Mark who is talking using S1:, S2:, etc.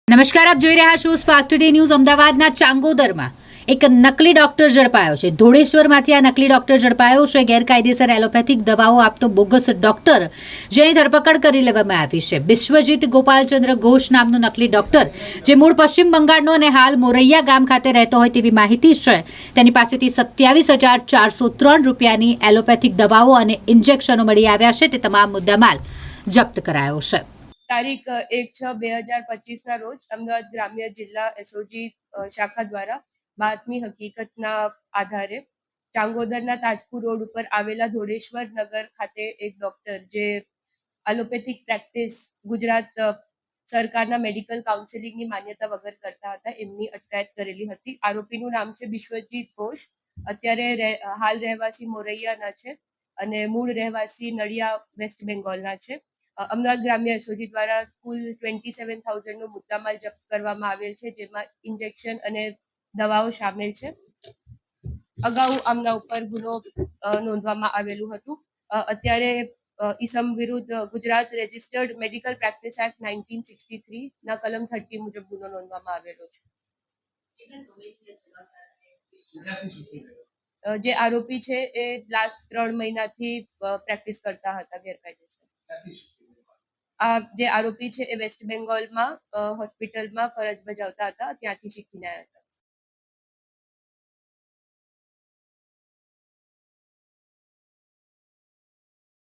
S1: નમસ્કાર, આપ જોઈ રહ્યા છો સ્પાર્ક ટુડે ન્યૂઝ. અમદાવાદના ચાંગોદરમાં એક નકલી ડોક્ટર ઝડપાયો છે. ધોળેશ્વરમાંથી આ નકલી ડોક્ટર ઝડપાયો છે. ગેરકાયદેસર એલોપેથિક દવાઓ આપતો બોગસ ડોક્ટર, જેની ધરપકડ કરી લેવામાં આવી છે. બિશ્વજીત ગોપાલચંદ્ર ઘોષ નામનો નકલી ડોક્ટર, જે મૂળ પશ્ચિમ બંગાળનો અને હાલ મોરૈયા ગામ ખાતે રહેતો હોય તેવી માહિતી છે. તેની પાસેથી 27,403 રૂપિયાની એલોપેથિક દવાઓ અને ઇન્જેક્શનો મળી આવ્યા છે. તે તમામ મુદ્દામાલ જપ્ત કરાયો છે.
S2: તારીખ 1/6/2025 રોજ અમદાવાદ ગ્રામ્ય જિલ્લા એસઓજી શાખા દ્વારા બાતમી હકીકતના આધારે ચાંગોદરના તાજપુર રોડ ઉપર આવેલા ધોળેશ્વર નગર ખાતે એક ડોક્ટર જે એલોપેથિક પ્રેક્ટિસ ગુજરાત સરકારના મેડિકલ કાઉન્સિલિંગની માન્યતા વગર કરતા હતા, એમની અટકાયત કરેલી હતી. આરોપીનું નામ છે બિશ્વજીત ઘોષ. અત્યારે હાલ રહેવાસી મોરૈયાના છે અને મૂળ રહેવાસી નડિયા વેસ્ટ બેંગોલના છે. અમદાવાદ ગ્રામ્ય એસઓજી દ્વારા કુલ 27,000 નો મુદ્દામાલ જપ્ત કરવામાં આવેલ છે, જેમાં ઇન્જેક્શન અને દવાઓ સામેલ છે. અગાઉ આમના ઉપર ગુનો નોંધવામાં આવેલું હતું. અત્યારે ઈસમ વિરુદ્ધ Gujarat registered medical practice act 1963 ના કલમ 30 મુજબ ગુનો નોંધવામાં આવેલો છે. જે આરોપી છે એ લાસ્ટ 3 મહિનાથી પ્રેક્ટિસ કરતા હતા ગેરકાયદેસર. આ જે આરોપી છે એ વેસ્ટ બેંગોલમાં હોસ્પિટલમાં ફરજ બજાવતા હતા, ત્યાંથી શીખીને આવ્યા હતા.